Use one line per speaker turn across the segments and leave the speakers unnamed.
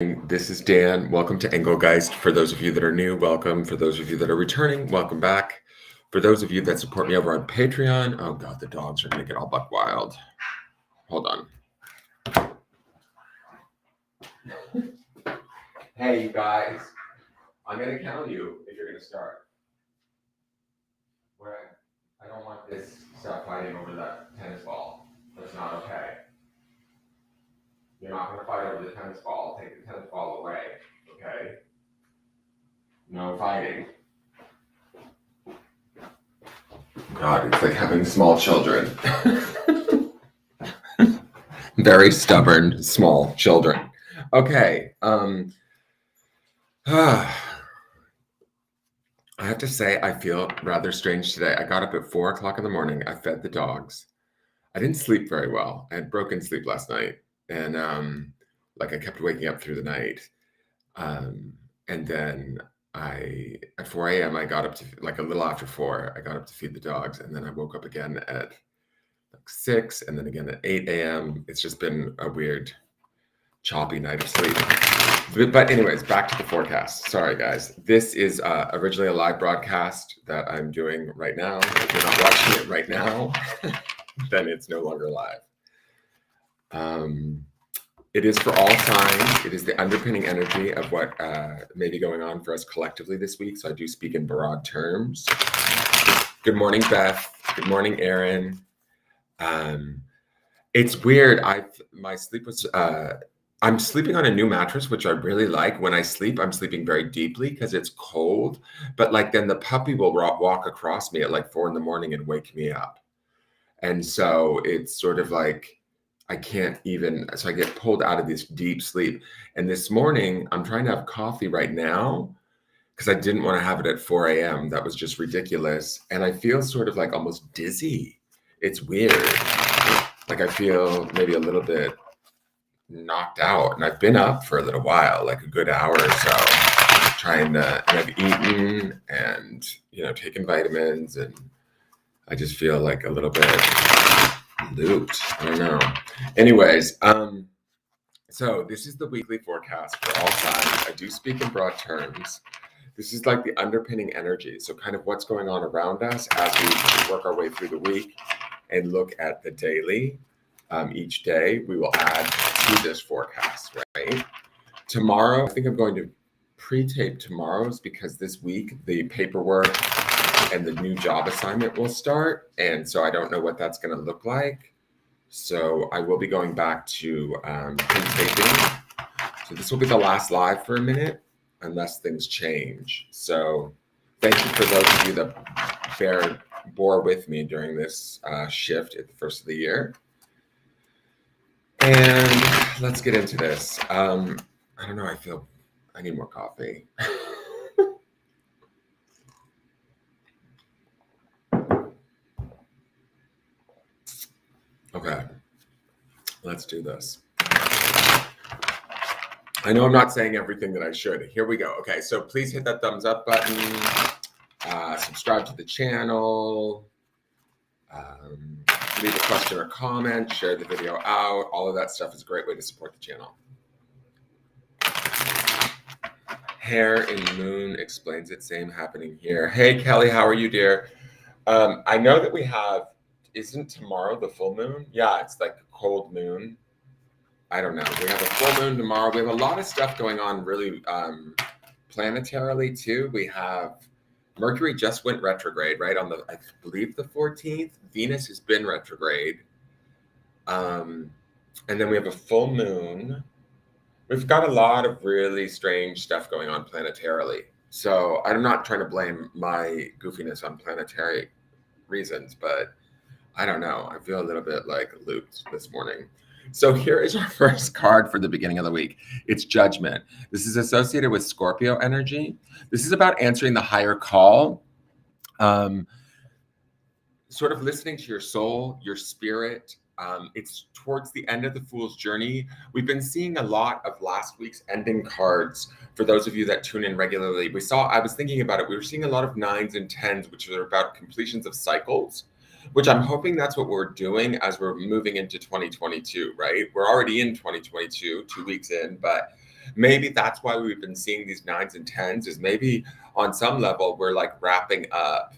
This is Dan. Welcome to Engelgeist. For those of you that are new, welcome. For those of you that are returning, welcome back. For those of you that support me over on Patreon, oh God, the dogs are going to get all buck wild. Hold on. Hey, you guys. I'm going to count you if you're going to start. I don't want this stuff fighting over that tennis ball. That's not okay. You're not going to fight over the tennis ball. Take the tennis ball away, okay? No fighting. God, it's like having small children. Very stubborn, small children. Okay. I have to say, I feel rather strange today. I got up at 4 o'clock in the morning. I fed the dogs. I didn't sleep very well. I had broken sleep last night. And I kept waking up through the night. And then at 4 a.m., I got up to a little after 4, I got up to feed the dogs. And then I woke up again at 6 and then again at 8 a.m. It's just been a weird, choppy night of sleep. But anyways, back to the forecast. Sorry, guys. This is originally a live broadcast that I'm doing right now. If you're not watching it right now, then it's no longer live. It is for all signs. It is the underpinning energy of what may be going on for us collectively this week. So I do speak in broad terms. Good morning, Beth. Good morning, Aaron. It's weird. My sleep was. I'm sleeping on a new mattress, which I really like. When I sleep, I'm sleeping very deeply because it's cold. But then the puppy will walk across me at 4 a.m. and wake me up. And so it's sort of I can't even, so I get pulled out of this deep sleep. And this morning, I'm trying to have coffee right now because I didn't want to have it at 4 a.m. That was just ridiculous. And I feel sort of almost dizzy. It's weird. I feel maybe a little bit knocked out. And I've been up for a little while, a good hour or so, and I've eaten and, taken vitamins. And I just feel a little bit looped. I don't know. Anyways, so this is the weekly forecast for all signs. I do speak in broad terms. This is the underpinning energy. So kind of what's going on around us as we work our way through the week and look at the daily. Each day we will add to this forecast, right? Tomorrow, I think I'm going to pre-tape tomorrow's because this week the paperwork and the new job assignment will start. And so I don't know what that's going to look like. So I will be going back to pre-taping. So this will be the last live for a minute unless things change. So thank you for those of you that bore with me during this shift at the first of the year. And let's get into this. I don't know. I need more coffee. Okay, let's do this. I know I'm not saying everything that I should. Here we go. Okay, so please hit that thumbs up button. Subscribe to the channel. Leave a question or comment. Share the video out. All of that stuff is a great way to support the channel. Hair in moon explains it. Same happening here. Hey, Kelly, how are you, dear? I know that we have, isn't tomorrow the full moon? Yeah, it's a cold moon. I don't know. We have a full moon tomorrow. We have a lot of stuff going on really planetarily too. We have Mercury just went retrograde, right? On I believe the 14th. Venus has been retrograde. And then we have a full moon. We've got a lot of really strange stuff going on planetarily. So I'm not trying to blame my goofiness on planetary reasons, but I don't know. I feel a little bit looped this morning. So here is our first card for the beginning of the week. It's Judgment. This is associated with Scorpio energy. This is about answering the higher call, sort of listening to your soul, your spirit. It's towards the end of the Fool's Journey. We've been seeing a lot of last week's ending cards. For those of you that tune in regularly, I was thinking about it. We were seeing a lot of 9s and 10s, which are about completions of cycles, which I'm hoping that's what we're doing as we're moving into 2022, right? We're already in 2022, 2 weeks in, but maybe that's why we've been seeing these 9s and 10s, is maybe on some level we're like wrapping up.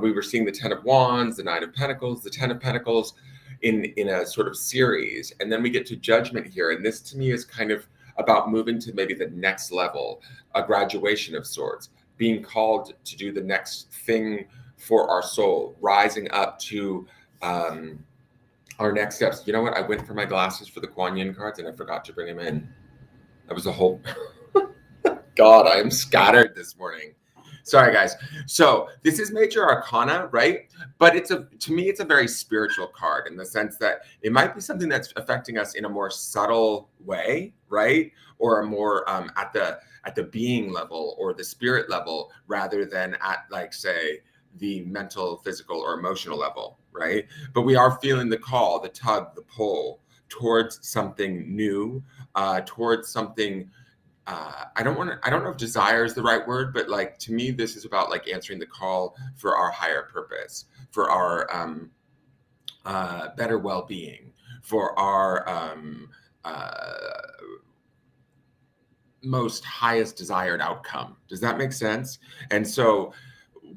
We were seeing the 10 of Wands, the 9 of Pentacles, the 10 of Pentacles in a sort of series. And then we get to Judgment here. And this to me is kind of about moving to maybe the next level, a graduation of sorts, being called to do the next thing for our soul, rising up to our next steps. You know what? I went for my glasses for the Kwan cards and I forgot to bring them in. That was a whole... God, I am scattered this morning. Sorry, guys. So this is Major Arcana, right? But to me, it's a very spiritual card in the sense that it might be something that's affecting us in a more subtle way, right? Or a more at the being level or the spirit level, rather than at, like, say, the mental, physical, or emotional level, right? But we are feeling the call, the tug, the pull towards something new, towards something. I don't know if desire is the right word, but like, to me, this is about like answering the call for our higher purpose, for our better well-being, for our most highest desired outcome. Does that make sense? And so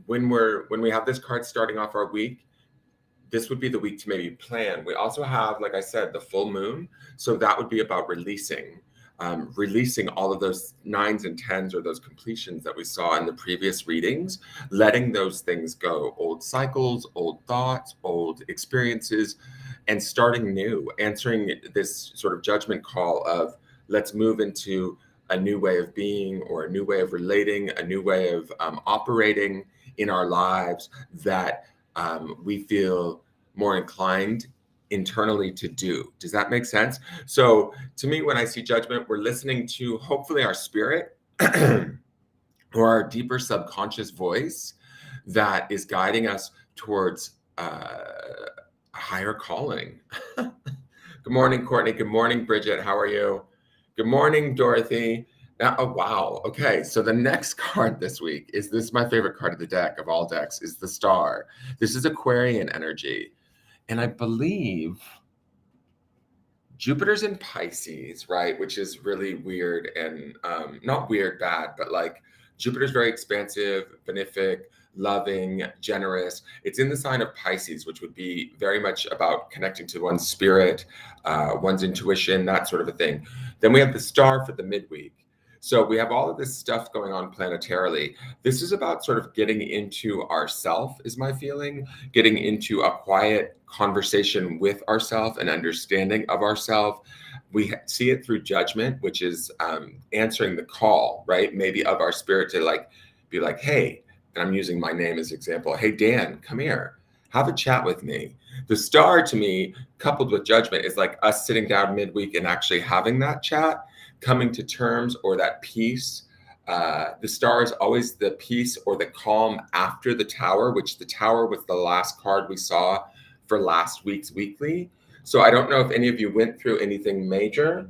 when we have this card starting off our week, this would be the week to maybe plan. We also have, like I said, the full moon. So that would be about releasing all of those 9s and 10s, or those completions that we saw in the previous readings, letting those things go, old cycles, old thoughts, old experiences, and starting new, answering this sort of judgment call of let's move into a new way of being, or a new way of relating, a new way of operating in our lives that we feel more inclined internally to do. Does that make sense? So to me, when I see judgment, we're listening to hopefully our spirit or our deeper subconscious voice that is guiding us towards a higher calling. Good morning, Courtney. Good morning, Bridget. How are you? Good morning, Dorothy. Now, oh, wow. Okay, so the next card this week is my favorite card of the deck, of all decks, is the Star. This is Aquarian energy. And I believe Jupiter's in Pisces, right? Which is really weird, and not weird, bad, but like Jupiter's very expansive, benefic, loving, generous. It's in the sign of Pisces, which would be very much about connecting to one's spirit, one's intuition, that sort of a thing. Then we have the Star for the midweek. So we have all of this stuff going on planetarily. This is about sort of getting into ourself, is my feeling, getting into a quiet conversation with ourself and understanding of ourself. We see it through judgment, which is answering the call, right? Maybe of our spirit to like be like, hey, and I'm using my name as example. Hey, Dan, come here, have a chat with me. The Star to me, coupled with judgment, is like us sitting down midweek and actually having that chat, coming to terms, or that peace. The Star is always the peace or the calm after the Tower, which the Tower was the last card we saw for last week's weekly. So I don't know if any of you went through anything major,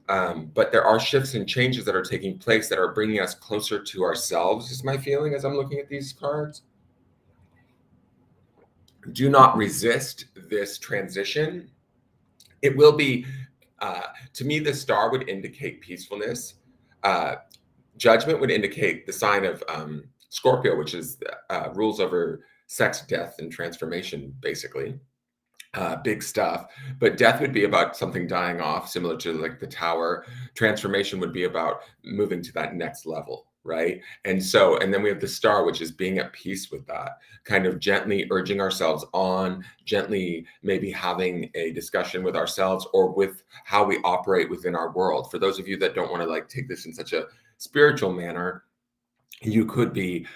but there are shifts and changes that are taking place that are bringing us closer to ourselves, is my feeling as I'm looking at these cards. Do not resist this transition. It will be, to me, the Star would indicate peacefulness. Judgment would indicate the sign of Scorpio, which is rules over sex, death, and transformation, basically. Big stuff. But death would be about something dying off, similar to like the Tower. Transformation would be about moving to that next level, right? And then we have the Star, which is being at peace with that, kind of gently urging ourselves on, gently maybe having a discussion with ourselves or with how we operate within our world. For those of you that don't want to like take this in such a spiritual manner, you could be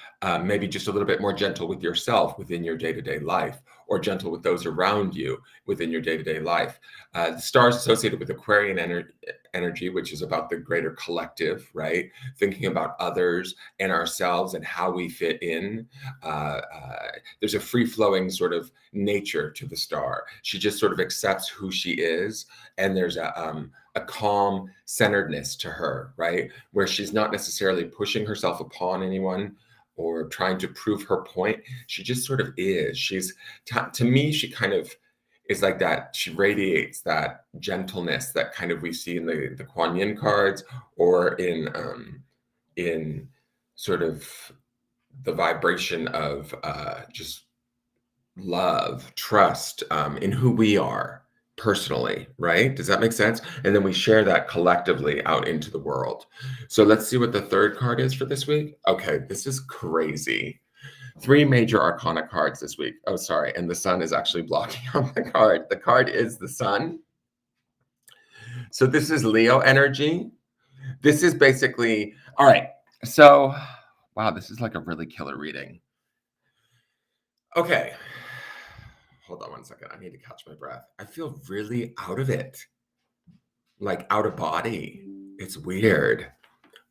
maybe just a little bit more gentle with yourself within your day-to-day life, or gentle with those around you within your day-to-day life. The Star is associated with Aquarian energy, which is about the greater collective, right? Thinking about others and ourselves and how we fit in. There's a free-flowing sort of nature to the Star. She just sort of accepts who she is, and there's a calm centeredness to her, right? Where she's not necessarily pushing herself upon anyone or trying to prove her point. She just sort of is. To me, she kind of is like that. She radiates that gentleness that kind of we see in the Kwan Yin cards, or in sort of the vibration of just love, trust, in who we are personally, right? Does that make sense? And then we share that collectively out into the world. So let's see what the third card is for this week. Okay, this is crazy. 3 major arcana cards this week. Oh, sorry. And the sun is actually blocking out the card. The card is the sun. So this is Leo energy. This is basically, all right. So, wow, this is like a really killer reading. Okay. Hold on one second. I need to catch my breath. I feel really out of it, like out of body. It's weird.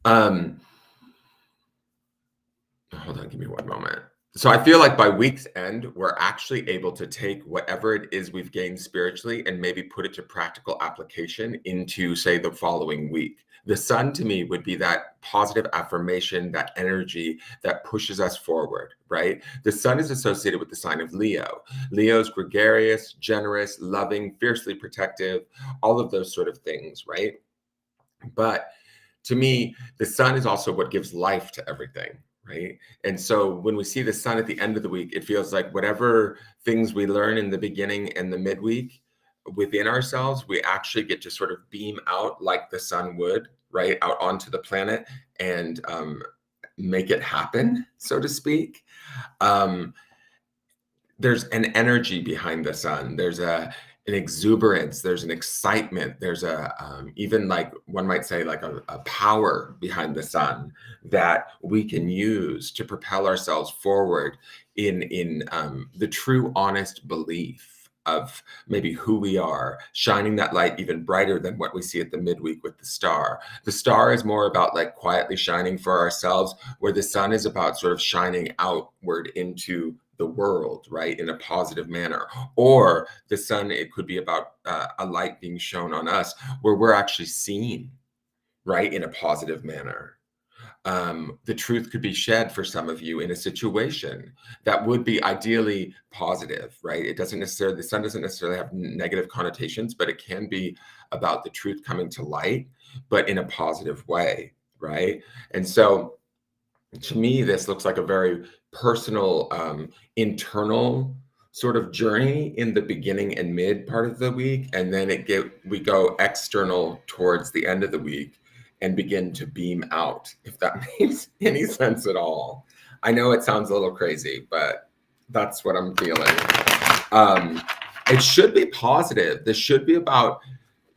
Hold on, give me one moment. So I feel like by week's end, we're actually able to take whatever it is we've gained spiritually and maybe put it to practical application into, say, the following week. The sun to me would be that positive affirmation, that energy that pushes us forward, right? The sun is associated with the sign of Leo. Leo's gregarious, generous, loving, fiercely protective, all of those sort of things, right? But to me, the sun is also what gives life to everything, right? And so when we see the sun at the end of the week, it feels like whatever things we learn in the beginning and the midweek within ourselves, we actually get to sort of beam out like the sun would, right, out onto the planet and make it happen, so to speak. There's an energy behind the sun. There's an exuberance. There's an excitement. There's a even like one might say like a power behind the sun that we can use to propel ourselves forward in the true, honest belief of maybe who we are, shining that light even brighter than what we see at the midweek with the star. The star is more about like quietly shining for ourselves, where the sun is about sort of shining outward into the world, right, in a positive manner. Or the sun, it could be about a light being shown on us where we're actually seen, right, in a positive manner. The truth could be shed for some of you in a situation that would be ideally positive, right? It doesn't necessarily, the sun doesn't necessarily have negative connotations, but it can be about the truth coming to light, but in a positive way, right? And so to me, this looks like a very personal, internal sort of journey in the beginning and mid part of the week, and then we go external towards the end of the week and begin to beam out, if that makes any sense at all. I know it sounds a little crazy, but that's what I'm feeling. It should be positive. This should be about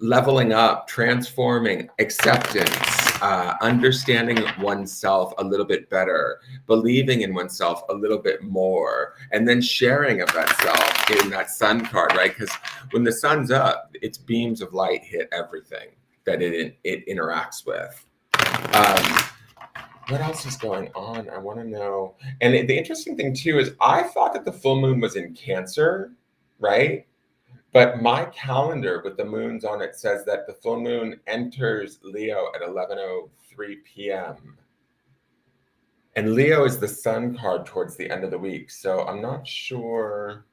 leveling up, transforming, acceptance, understanding oneself a little bit better, believing in oneself a little bit more, and then sharing of that self in that sun card, right? Because when the sun's up, its beams of light hit everything that it interacts with. What else is going on? I want to know. And the interesting thing too is I thought that the full moon was in Cancer, right? But my calendar with the moons on it says that the full moon enters Leo at 11:03 p.m. And Leo is the sun card towards the end of the week. So I'm not sure.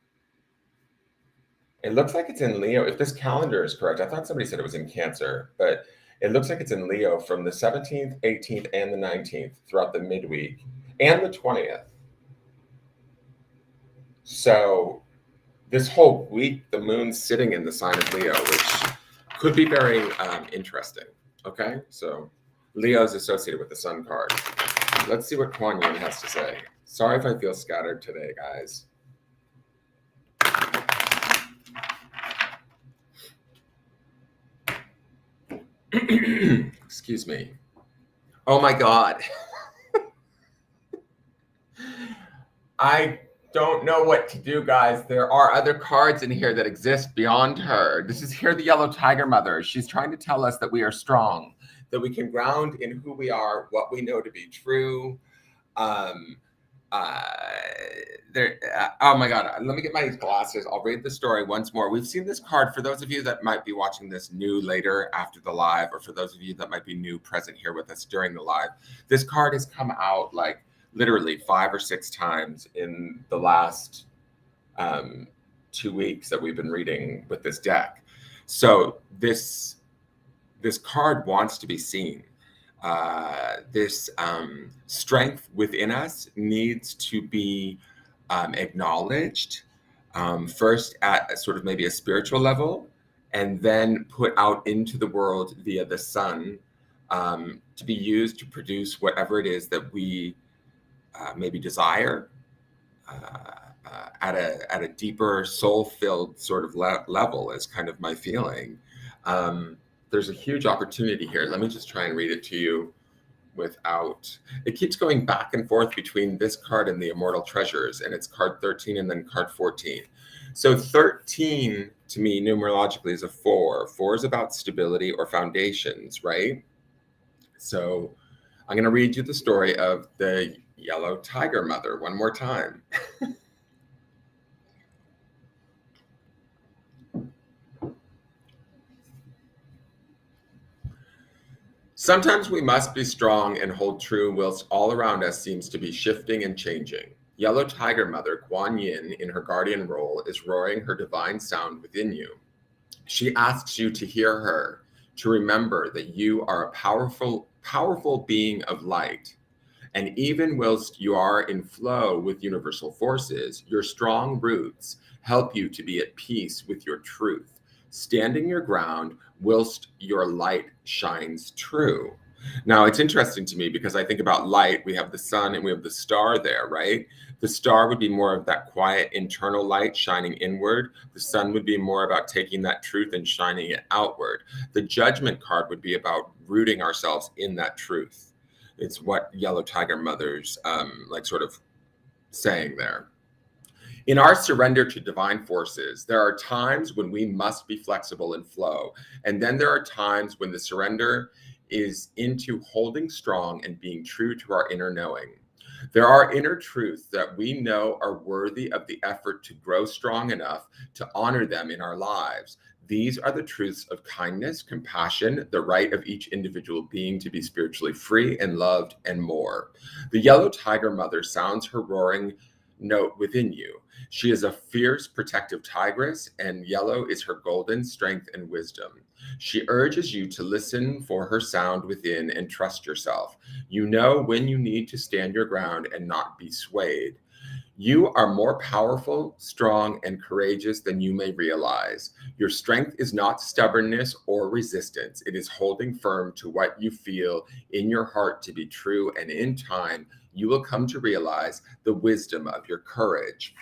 It looks like it's in Leo. If this calendar is correct, I thought somebody said it was in Cancer, but it looks like it's in Leo from the 17th, 18th, and the 19th throughout the midweek and the 20th. So this whole week, the moon's sitting in the sign of Leo, which could be very interesting. Okay, so Leo is associated with the sun card. Let's see what Kwan Yin has to say. Sorry if I feel scattered today, guys. Excuse me. Oh my God. I don't know what to do, guys. There are other cards in here that exist beyond her. This is here, the yellow tiger mother. She's trying to tell us that we are strong, that we can ground in who we are, what we know to be true. Oh my God, let me get my glasses. I'll read the story once more. We've seen this card for those of you that might be watching this new later after the live, or for those of you that might be new present here with us during the live. This card has come out like literally 5 or 6 times in the last 2 weeks that we've been reading with this deck. So this card wants to be seen. This strength within us needs to be acknowledged, first at a sort of maybe a spiritual level, and then put out into the world via the sun, to be used to produce whatever it is that we maybe desire, at a deeper soul-filled sort of level, is kind of my feeling. There's a huge opportunity here. Let me just try and read it to you without, it keeps going back and forth between this card and the Immortal Treasures, and it's card 13 and then card 14. So 13 to me numerologically is a 4. 4 is about stability or foundations, right? So I'm going to read you the story of the yellow tiger mother one more time. Sometimes we must be strong and hold true whilst all around us seems to be shifting and changing. Yellow tiger mother Kwan in her guardian role, is roaring her divine sound within you. She asks you to hear her, to remember that you are a powerful being of light. And even whilst you are in flow with universal forces, your strong roots help you to be at peace with your truth, standing your ground whilst your light shines true. Now, it's interesting to me because I think about light. We have the sun and we have the star there, right? The star would be more of that quiet internal light shining inward. The sun would be more about taking that truth and shining it outward. The judgment card would be about rooting ourselves in that truth. It's what yellow tiger mother's like sort of saying there. In our surrender to divine forces, there are times when we must be flexible and flow. And then there are times when the surrender is into holding strong and being true to our inner knowing. There are inner truths that we know are worthy of the effort to grow strong enough to honor them in our lives. These are the truths of kindness, compassion, the right of each individual being to be spiritually free and loved, and more. The yellow tiger mother sounds her roaring note within you. She is a fierce, protective tigress, and yellow is her golden strength and wisdom. She urges you to listen for her sound within and trust yourself. You know when you need to stand your ground and not be swayed. You are more powerful, strong, and courageous than you may realize. Your strength is not stubbornness or resistance. It is holding firm to what you feel in your heart to be true, and in time, you will come to realize the wisdom of your courage.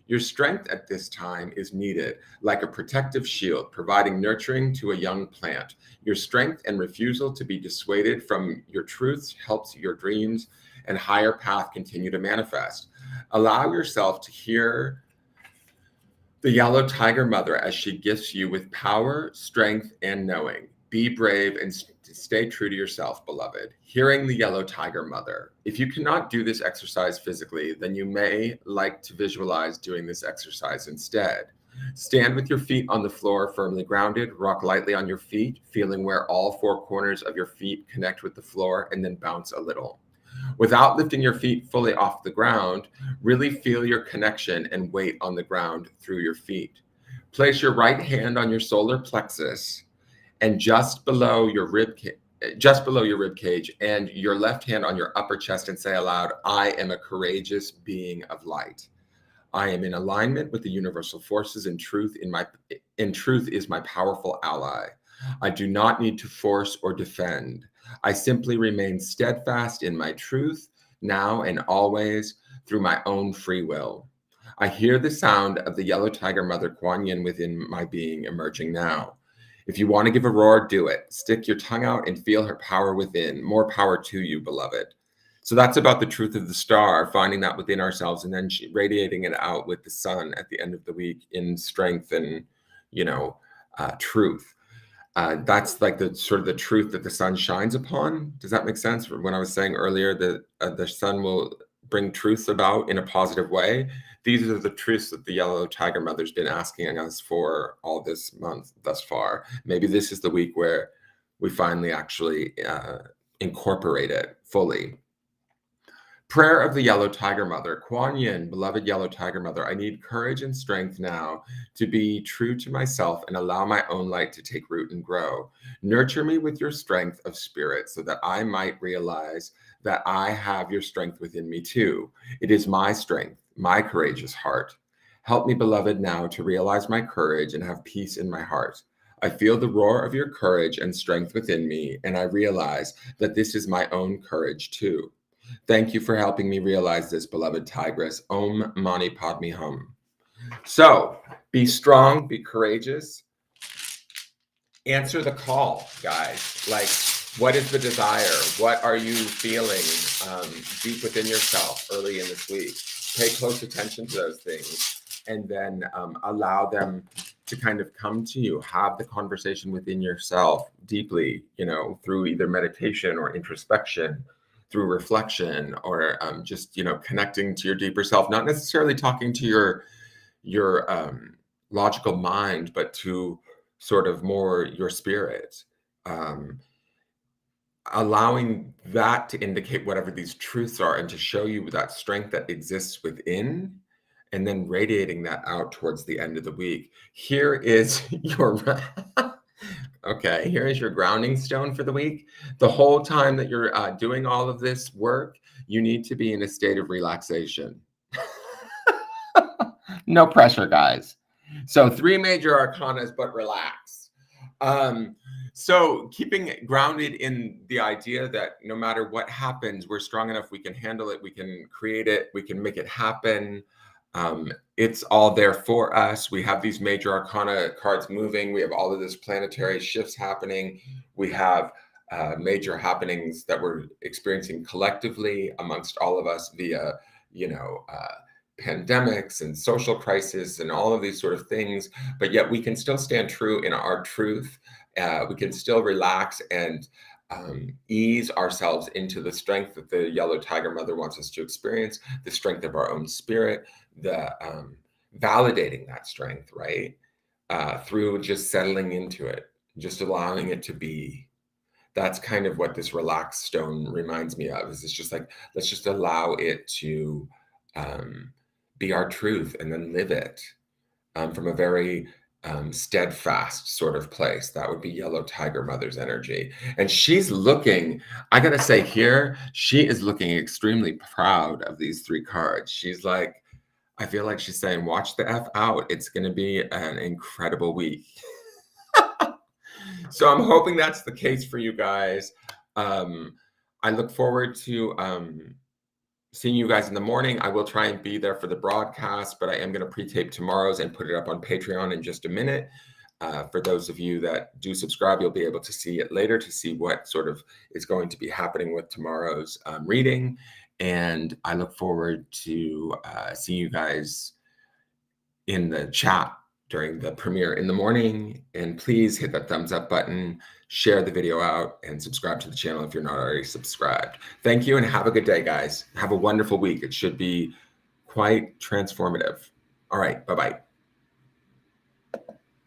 Your strength at this time is needed, like a protective shield, providing nurturing to a young plant. Your strength and refusal to be dissuaded from your truths helps your dreams and higher path continue to manifest. Allow yourself to hear the yellow tiger mother as she gifts you with power, strength, and knowing. Be brave and stay true to yourself, beloved. Hearing the yellow tiger mother. If you cannot do this exercise physically, then you may like to visualize doing this exercise instead. Stand with your feet on the floor, firmly grounded. Rock lightly on your feet, feeling where all 4 corners of your feet connect with the floor, and then bounce a little. Without lifting your feet fully off the ground, really feel your connection and weight on the ground through your feet. Place your right hand on your solar plexus and just below your rib cage, and your left hand on your upper chest, and say aloud, I am a courageous being of light. I am in alignment with the universal forces, and truth is my powerful ally. I do not need to force or defend. I simply remain steadfast in my truth now and always through my own free will. I hear the sound of the yellow tiger mother Kwan within my being emerging now. If you want to give a roar, do it. Stick your tongue out and feel her power within. More power to you, beloved. So that's about the truth of the star, finding that within ourselves and then radiating it out with the sun at the end of the week in strength and, truth. That's like the sort of the truth that the sun shines upon. Does that make sense? When I was saying earlier that the sun will bring truth about in a positive way, these are the truths that the yellow tiger mother's been asking us for all this month thus far. Maybe this is the week where we finally actually incorporate it fully. Prayer of the Yellow Tiger Mother. Kwan Yin, beloved Yellow Tiger Mother, I need courage and strength now to be true to myself and allow my own light to take root and grow. Nurture me with your strength of spirit so that I might realize that I have your strength within me too. It is my strength, my courageous heart. Help me, beloved, now to realize my courage and have peace in my heart. I feel the roar of your courage and strength within me, and I realize that this is my own courage too. Thank you for helping me realize this, beloved tigress. Om Mani Padme Hum. So be strong, be courageous. Answer the call, guys. Like, what is the desire? What are you feeling deep within yourself early in this week? Pay close attention to those things and then allow them to kind of come to you. Have the conversation within yourself deeply, through either meditation or introspection, through reflection, or just connecting to your deeper self, not necessarily talking to your logical mind, but to sort of more your spirit, allowing that to indicate whatever these truths are and to show you that strength that exists within, and then radiating that out towards the end of the week. Here is your okay, here is your grounding stone for the week. The whole time that you're doing all of this work, you need to be in a state of relaxation. No pressure, guys. So 3 major arcanas, but relax. So keeping it grounded in the idea that no matter what happens, we're strong enough, we can handle it, we can create it, we can make it happen. It's all there for us. We have these major arcana cards moving. We have all of this planetary shifts happening. We have major happenings that we're experiencing collectively amongst all of us via, pandemics and social crisis and all of these sort of things. But yet we can still stand true in our truth. We can still relax and ease ourselves into the strength that the Yellow Tiger Mother wants us to experience, the strength of our own spirit, the validating that strength, right? Through just settling into it, just allowing it to be. That's kind of what this relaxed stone reminds me of. Is it's just like, let's just allow it to be our truth and then live it from a very steadfast sort of place. That would be Yellow Tiger Mother's energy. And she's looking, I gotta say here, she is looking extremely proud of these 3 cards. She's like, I feel like she's saying, watch the F out. It's gonna be an incredible week. So I'm hoping that's the case for you guys. I look forward to seeing you guys in the morning. I will try and be there for the broadcast, but I am going to pre-tape tomorrow's and put it up on Patreon in just a minute. For those of you that do subscribe, you'll be able to see it later to see what sort of is going to be happening with tomorrow's reading. And I look forward to seeing you guys in the chat during the premiere in the morning. And please hit that thumbs up button, share the video out, and subscribe to the channel if you're not already subscribed. Thank you and have a good day, guys. Have a wonderful week. It should be quite transformative. All right, bye-bye.